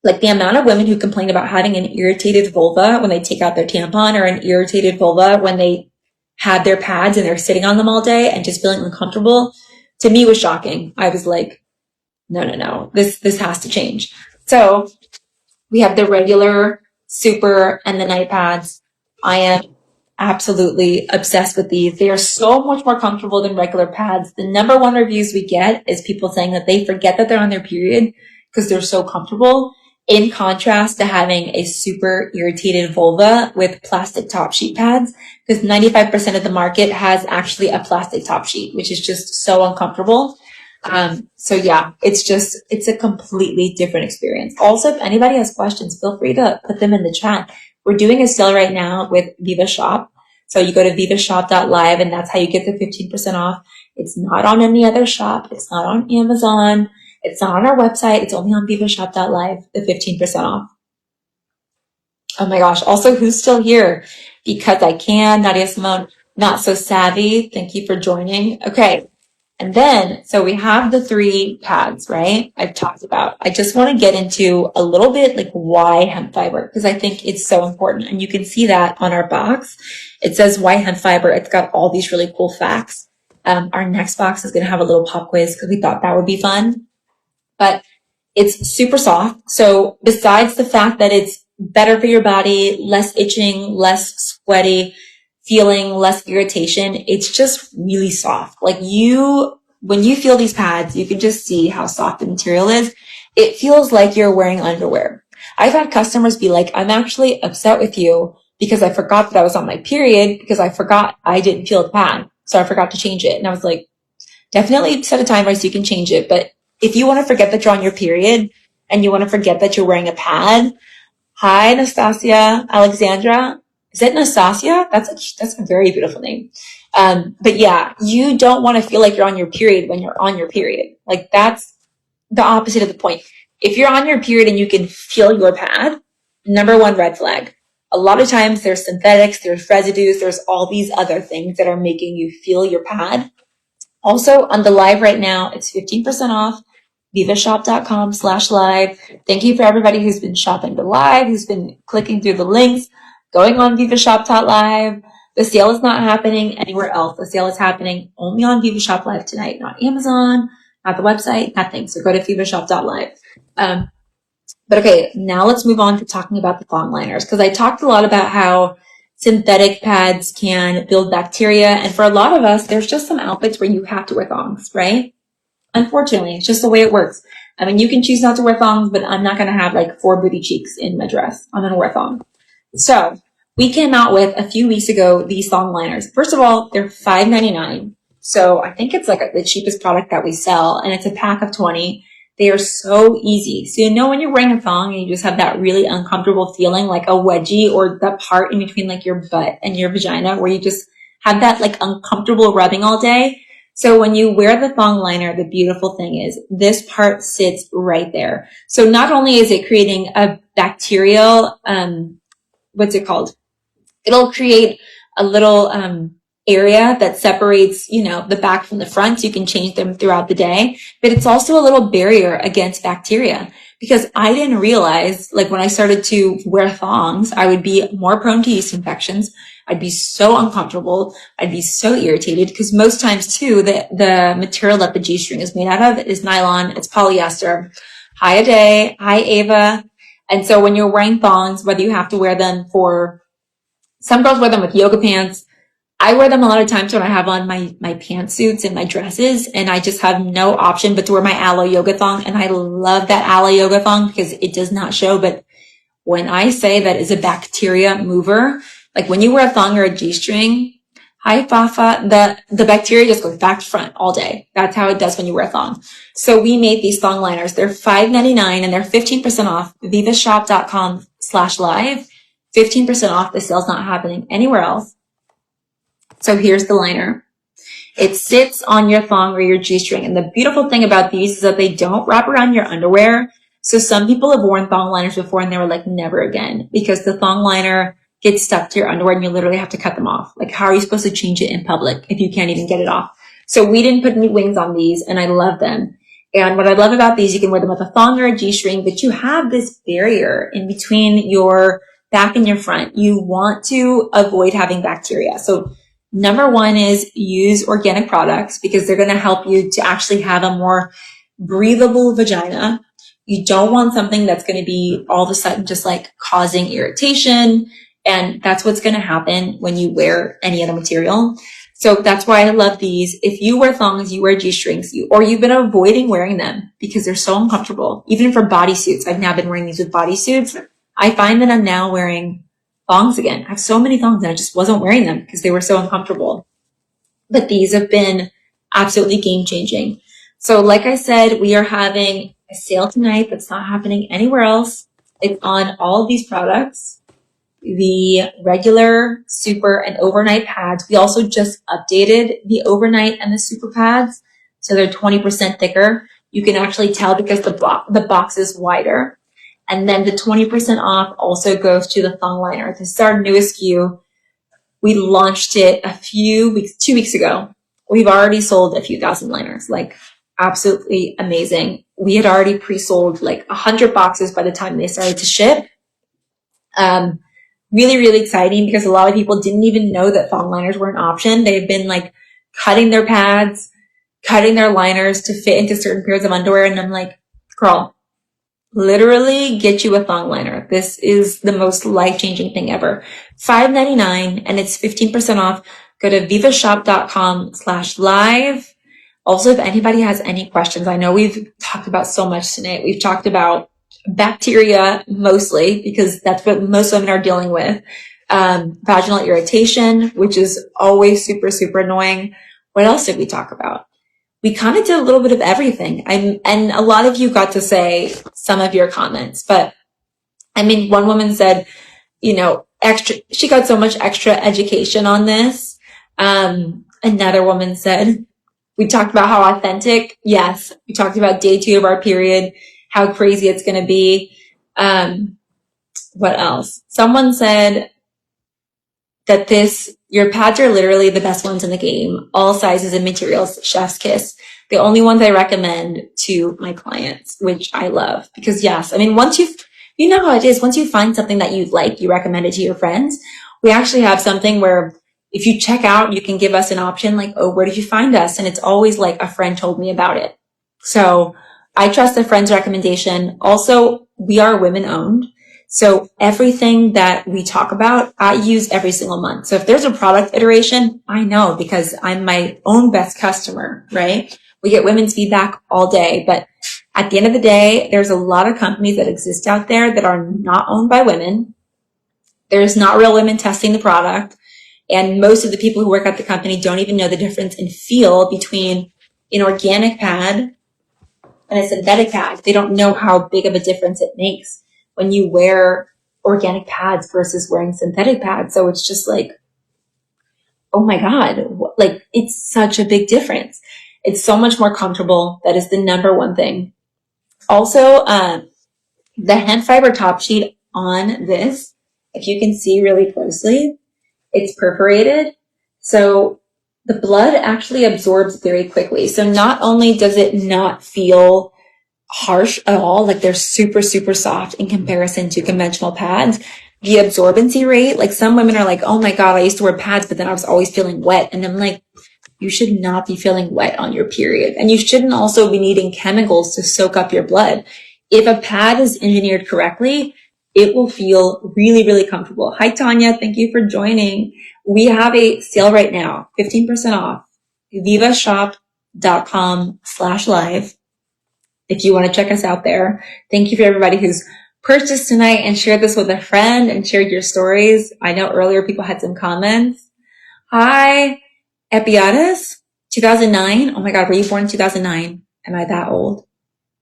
Like the amount of women who complain about having an irritated vulva when they take out their tampon, or an irritated vulva when they have their pads and they're sitting on them all day and just feeling uncomfortable, to me was shocking. I was like, no, this has to change. So we have the regular, super, and the night pads. I am absolutely obsessed with these. They are so much more comfortable than regular pads. The number one reviews we get is people saying that they forget that they're on their period because they're so comfortable, in contrast to having a super irritated vulva with plastic top sheet pads, because 95% of the market has actually a plastic top sheet, which is just so uncomfortable. So yeah, it's a completely different experience. Also, if anybody has questions, feel free to put them in the chat. We're doing a sale right now with Viva Shop. So you go to vivashop.live and that's how you get the 15% off. It's not on any other shop. It's not on Amazon. It's not on our website. It's only on vivashop.live, the 15% off. Oh my gosh. Also, who's still here? Because I can. Nadia Simone, not so savvy. Thank you for joining. Okay. And then, so we have the 3 pads, right? I've talked about. I just want to get into a little bit like why hemp fiber, because I think it's so important. And you can see that on our box. It says why hemp fiber. It's got all these really cool facts. Our next box is going to have a little pop quiz because we thought that would be fun. But it's super soft. So besides the fact that it's better for your body, less itching, less sweaty, feeling less irritation, it's just really soft. Like when you feel these pads, you can just see how soft the material is. It feels like you're wearing underwear. I've had customers be like, I'm actually upset with you because I forgot that I was on my period because I forgot I didn't feel the pad. So I forgot to change it. And I was like, definitely set a timer so you can change it. But if you want to forget that you're on your period and you want to forget that you're wearing a pad, hi, Nastasia, Alexandra. Is it Nastasia? That's a very beautiful name. But yeah, you don't want to feel like you're on your period when you're on your period. Like that's the opposite of the point. If you're on your period and you can feel your pad, number one red flag. A lot of times there's synthetics, there's residues, there's all these other things that are making you feel your pad. Also on the live right now, it's 15% off. Vivashop.com/live. Thank you for everybody who's been shopping the live, who's been clicking through the links, going on vivashop.live. The sale is not happening anywhere else. The sale is happening only on Viva Shop Live tonight, not Amazon, not the website, nothing. So go to vivashop.live. But okay, now let's move on to talking about the thong liners, because I talked a lot about how synthetic pads can build bacteria. And for a lot of us, there's just some outfits where you have to wear thongs, right? Unfortunately, it's just the way it works. I mean, you can choose not to wear thongs, but I'm not going to have like 4 booty cheeks in my dress. I'm going to wear thong. So we came out with a few weeks ago these thong liners. First of all, they're $5.99. So I think it's like the cheapest product that we sell, and it's a pack of 20. They are so easy. So you know when you're wearing a thong and you just have that really uncomfortable feeling like a wedgie, or that part in between like your butt and your vagina where you just have that like uncomfortable rubbing all day. So when you wear the thong liner, the beautiful thing is this part sits right there. So not only is it creating a bacterial, what's it called? It'll create a little area that separates, the back from the front, so you can change them throughout the day. But it's also a little barrier against bacteria, because I didn't realize, like when I started to wear thongs, I would be more prone to yeast infections. I'd be so uncomfortable. I'd be so irritated, because most times too, the material that the G-string is made out of is nylon, it's polyester. Hi, Aday. Hi, Ava. And so when you're wearing thongs, whether you have to wear them for, some girls wear them with yoga pants. I wear them a lot of times when I have on my pantsuits and my dresses, and I just have no option but to wear my aloe yoga thong. And I love that aloe yoga thong because it does not show, but when I say that is a bacteria mover, like when you wear a thong or a G-string, hi Fafa, the bacteria just goes back to front all day. That's how it does when you wear a thong. So we made these thong liners. They're $5.99 and they're 15% off. Vivashop.com/live. 15% off. The sale's not happening anywhere else. So here's the liner. It sits on your thong or your G-string. And the beautiful thing about these is that they don't wrap around your underwear. So some people have worn thong liners before and they were like, never again, because the thong liner gets stuck to your underwear and you literally have to cut them off. Like, how are you supposed to change it in public if you can't even get it off? So we didn't put any wings on these, and I love them. And what I love about these, you can wear them with a thong or a G-string, but you have this barrier in between your back and your front. You want to avoid having bacteria. So number one is use organic products because they're going to help you to actually have a more breathable vagina. You don't want something that's going to be all of a sudden just like causing irritation. And that's what's going to happen when you wear any other material. So that's why I love these. If you wear thongs, you wear G-strings, or you've been avoiding wearing them because they're so uncomfortable. Even for bodysuits, I've now been wearing these with bodysuits. I find that I'm now wearing thongs again. I have so many thongs and I just wasn't wearing them because they were so uncomfortable. But these have been absolutely game changing. So like I said, we are having a sale tonight that's not happening anywhere else. It's on all of these products. The regular, super, and overnight pads. We also just updated the overnight and the super pads. So they're 20% thicker. You can actually tell because the box is wider. And then the 20% off also goes to the thong liner. This is our newest SKU. We launched it 2 weeks ago. We've already sold a few thousand liners, like absolutely amazing. We had already pre-sold like 100 boxes by the time they started to ship. Really, really exciting because a lot of people didn't even know that thong liners were an option. They've been like cutting their pads, cutting their liners to fit into certain pairs of underwear. And I'm like, girl, literally get you a thong liner. This is the most life-changing thing ever. $5.99 and it's 15% off. Go to vivashop.com/live. Also, if anybody has any questions, I know we've talked about so much tonight. We've talked about bacteria mostly because that's what most women are dealing with. Vaginal irritation, which is always super, super annoying. What else did we talk about? We kind of did a little bit of everything. And a lot of you got to say some of your comments, but I mean, one woman said, she got so much extra education on this. Another woman said, we talked about how authentic. Yes. We talked about day 2 of our period, how crazy it's going to be. What else? Someone said that your pads are literally the best ones in the game. All sizes and materials, chef's kiss. The only ones I recommend to my clients, which I love because yes, I mean, you know how it is. Once you find something that you like, you recommend it to your friends. We actually have something where if you check out, you can give us an option like, oh, where did you find us? And it's always like a friend told me about it. So I trust a friend's recommendation. Also, we are women owned. So everything that we talk about, I use every single month. So if there's a product iteration, I know because I'm my own best customer, right? We get women's feedback all day, but at the end of the day, there's a lot of companies that exist out there that are not owned by women. There's not real women testing the product. And most of the people who work at the company don't even know the difference in feel between an organic pad and a synthetic pad. They don't know how big of a difference it makes when you wear organic pads versus wearing synthetic pads. So it's just like, oh my God, like it's such a big difference. It's so much more comfortable. That is the number one thing. Also, the hemp fiber top sheet on this, if you can see really closely, it's perforated. So the blood actually absorbs very quickly. So not only does it not feel harsh at all, like they're super, super soft in comparison to conventional pads, the absorbency rate, like some women are like, oh my God, I used to wear pads, but then I was always feeling wet. And I'm like, you should not be feeling wet on your period. And you shouldn't also be needing chemicals to soak up your blood. If a pad is engineered correctly, it will feel really, really comfortable. Hi, Tanya. Thank you for joining. We have a sale right now, 15% off, vivashop.com/live. If you want to check us out there. Thank you for everybody who's purchased tonight and shared this with a friend and shared your stories. I know earlier people had some comments. Hi, Epiatis, 2009. Oh my God, were you born in 2009? Am I that old?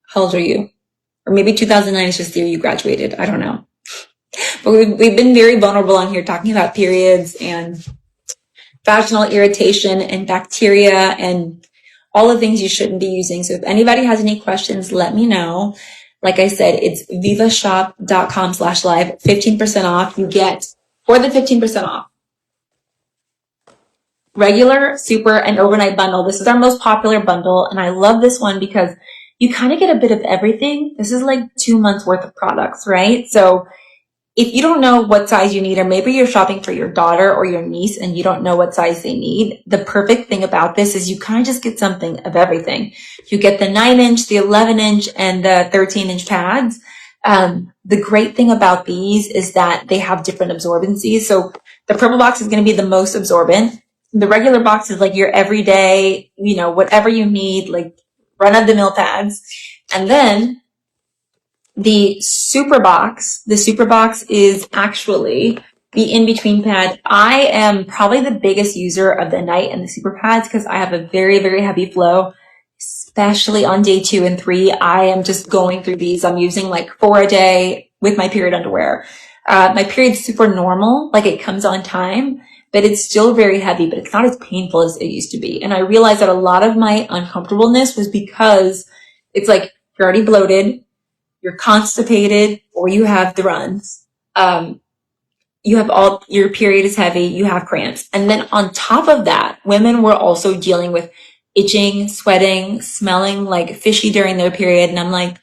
How old are you? Or maybe 2009 is just the year you graduated. I don't know. But we've been very vulnerable on here talking about periods and vaginal irritation and bacteria and all the things you shouldn't be using. So if anybody has any questions, let me know. Like I said, it's vivashop.com/live, 15% off. You get, for the 15% off, regular, super, and overnight bundle. This is our most popular bundle, and I love this one because you kind of get a bit of everything. This is like 2 months worth of products, right? So if you don't know what size you need, or maybe you're shopping for your daughter or your niece and you don't know what size they need, the perfect thing about this is you kind of just get something of everything. You get the 9-inch, the 11-inch, and the 13-inch pads. The great thing about these is that they have different absorbencies. So the purple box is going to be the most absorbent. The regular box is like your everyday, whatever you need, like run-of-the-mill pads. And then the super box is actually the in-between pad. I am probably the biggest user of the night and the super pads because I have a very, very heavy flow, especially on day 2 and 3. I am just going through these. I'm using like 4 a day with my period underwear. My period's super normal, like it comes on time, but it's still very heavy, but it's not as painful as it used to be. And I realized that a lot of my uncomfortableness was because it's like you're already bloated, you're constipated, or you have the runs. You have your period is heavy, you have cramps. And then on top of that, women were also dealing with itching, sweating, smelling like fishy during their period. And I'm like,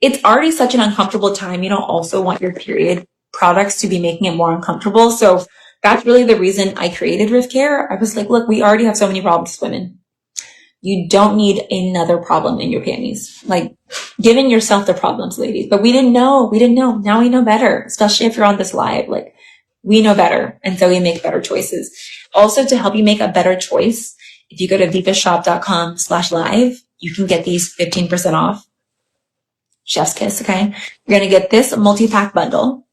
it's already such an uncomfortable time. You don't also want your period products to be making it more uncomfortable. So that's really the reason I created Rif Care. I was like, look, we already have so many problems with women. You don't need another problem in your panties. Like giving yourself the problems, ladies. But we didn't know. Now we know better, especially if you're on this live. Like we know better. And so we make better choices. Also, to help you make a better choice, if you go to vivashop.com/live, you can get these 15% off. Chef's kiss, okay? You're going to get this multi-pack bundle,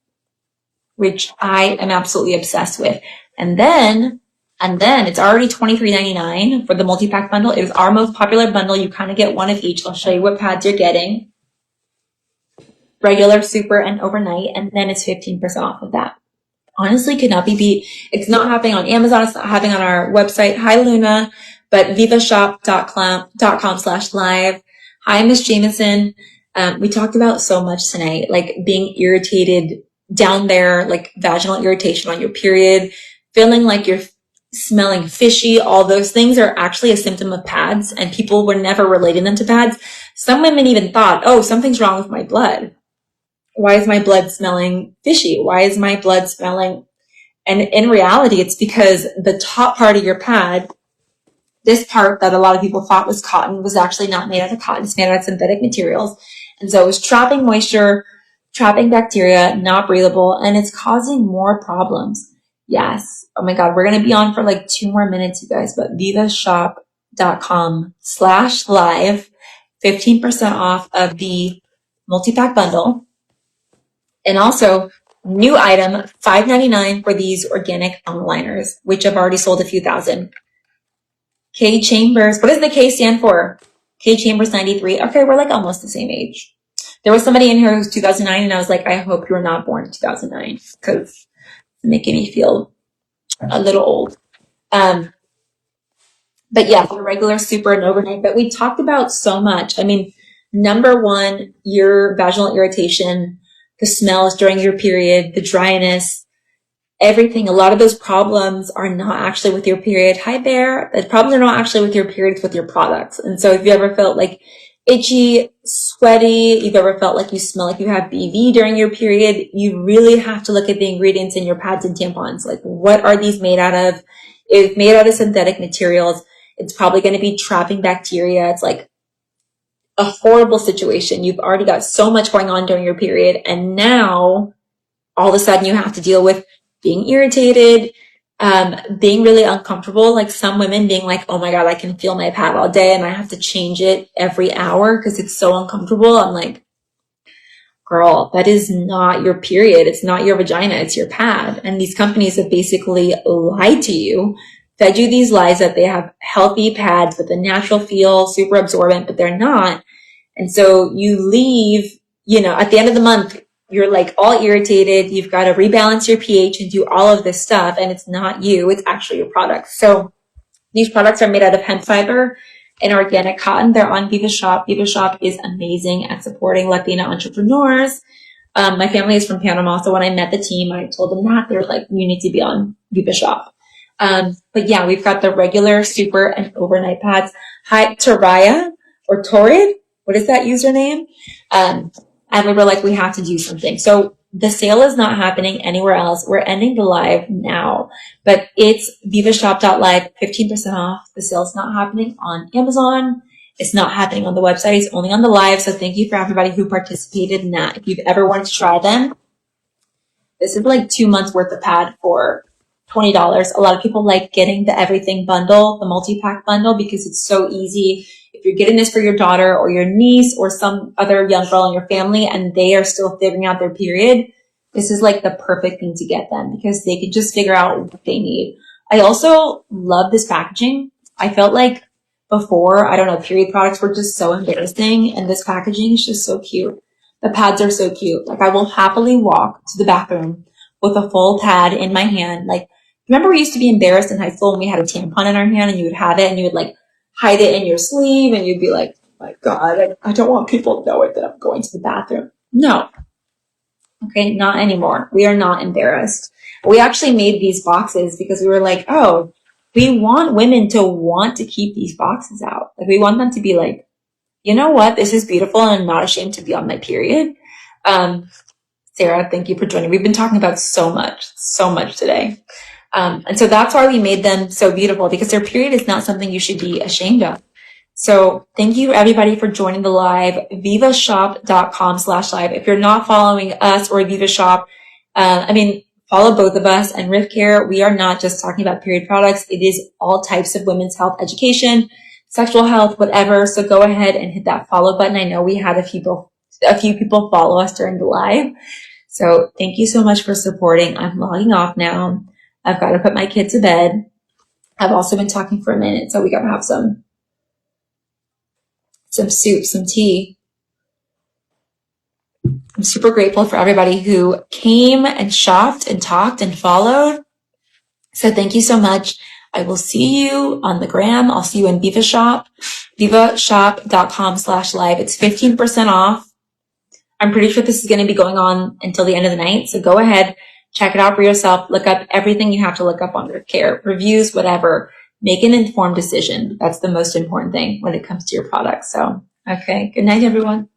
which I am absolutely obsessed with. And then it's already $23.99 for the multi-pack bundle. It is our most popular bundle. You kind of get one of each. I'll show you what pads you're getting. Regular, super, and overnight. And then it's 15% off of that. Honestly, could not be beat. It's not happening on Amazon. It's not happening on our website. Hi, Luna. But vivashop.com/live. Hi, Miss Jameson. We talked about so much tonight, like being irritated down there, like vaginal irritation on your period, feeling like you're smelling fishy. All those things are actually a symptom of pads, and people were never relating them to pads. Some women even thought, oh, something's wrong with my blood. Why is my blood smelling fishy? Why is my blood smelling? And in reality, it's because the top part of your pad, this part that a lot of people thought was cotton, was actually not made out of cotton. It's made out of synthetic materials. And so it was trapping moisture, trapping bacteria, not breathable, and it's causing more problems. Yes. Oh my God. We're going to be on for like 2 more minutes, you guys, but vivashop.com/live, 15% off of the multi-pack bundle. And also new item, $5.99 for these organic thumb liners, which I've already sold a few thousand. K Chambers. What does the K stand for? K Chambers 93. Okay. We're like almost the same age. There was somebody in here who's 2009, and I was like, I hope you were not born in 2009 because it's making me feel a little old. But yeah, the regular, super, and overnight. But we talked about so much. I mean, number one, your vaginal irritation, the smells during your period, the dryness, everything. A lot of those problems are not actually with your period. Hi, Bear. The problems are not actually with your period, it's with your products. And so if you ever felt like itchy, sweaty, you've ever felt like you smell like you have BV during your period, you really have to look at the ingredients in your pads and tampons. Like, what are these made out of? It's made out of synthetic materials. It's probably going to be trapping bacteria. It's like a horrible situation. You've already got so much going on during your period. And now all of a sudden you have to deal with being irritated, being really uncomfortable. Like some women being like, oh my God, I can feel my pad all day and I have to change it every hour because it's so uncomfortable. I'm like, girl, that is not your period. It's not your vagina. It's your pad. And these companies have basically lied to you, fed you these lies that they have healthy pads with a natural feel, super absorbent, but they're not. And so you leave, at the end of the month, you're like all irritated. You've got to rebalance your pH and do all of this stuff. And it's not you. It's actually your product. So these products are made out of hemp fiber and organic cotton. They're on Viva Shop. Viva Shop is amazing at supporting Latina entrepreneurs. My family is from Panama, so when I met the team, I told them that. They were like, you need to be on Viva Shop. But yeah, we've got the regular, super, and overnight pads. Hi, Toraya or Torrid. What is that username? And we were like, we have to do something. So the sale is not happening anywhere else. We're ending the live now, but it's vivashop.live, 15% off. The sale's not happening on Amazon. It's not happening on the website. It's only on the live. So thank you for everybody who participated in that. If you've ever wanted to try them, this is like 2 months worth of pad for $20. A lot of people like getting the everything bundle, the multi-pack bundle, because it's so easy. If you're getting this for your daughter or your niece or some other young girl in your family and they are still figuring out their period, this is like the perfect thing to get them because they can just figure out what they need. I also love this packaging. I felt like before, period products were just so embarrassing, and this packaging is just so cute. The pads are so cute. Like I will happily walk to the bathroom with a full pad in my hand. Like, remember we used to be embarrassed in high school when we had a tampon in our hand and you would have it and you would like hide it in your sleeve and you'd be like, oh my God, I don't want people to know it that I'm going to the bathroom. No. Okay, not anymore. We are not embarrassed. We actually made these boxes because we were like, oh, we want women to want to keep these boxes out. Like we want them to be like, you know what? This is beautiful and I'm not ashamed to be on my period. Sarah, thank you for joining. We've been talking about so much today. And so that's why we made them so beautiful, because their period is not something you should be ashamed of. So thank you everybody for joining the live, vivashop.com/live. If you're not following us or Viva Shop, follow both of us and Rif Care. We are not just talking about period products. It is all types of women's health education, sexual health, whatever. So go ahead and hit that follow button. I know we had a few people follow us during the live. So thank you so much for supporting. I'm logging off now. I've got to put my kid to bed. I've also been talking for a minute, so we got to have some soup, some tea. I'm super grateful for everybody who came and shopped and talked and followed. So thank you so much. I will see you on the gram. I'll see you in Viva Shop, vivashop.com/live. It's 15% off. I'm pretty sure this is going to be going on until the end of the night. So go ahead, check it out for yourself. Look up everything you have to look up on Rif Care, reviews, whatever. Make an informed decision. That's the most important thing when it comes to your product. So, okay. Good night, everyone.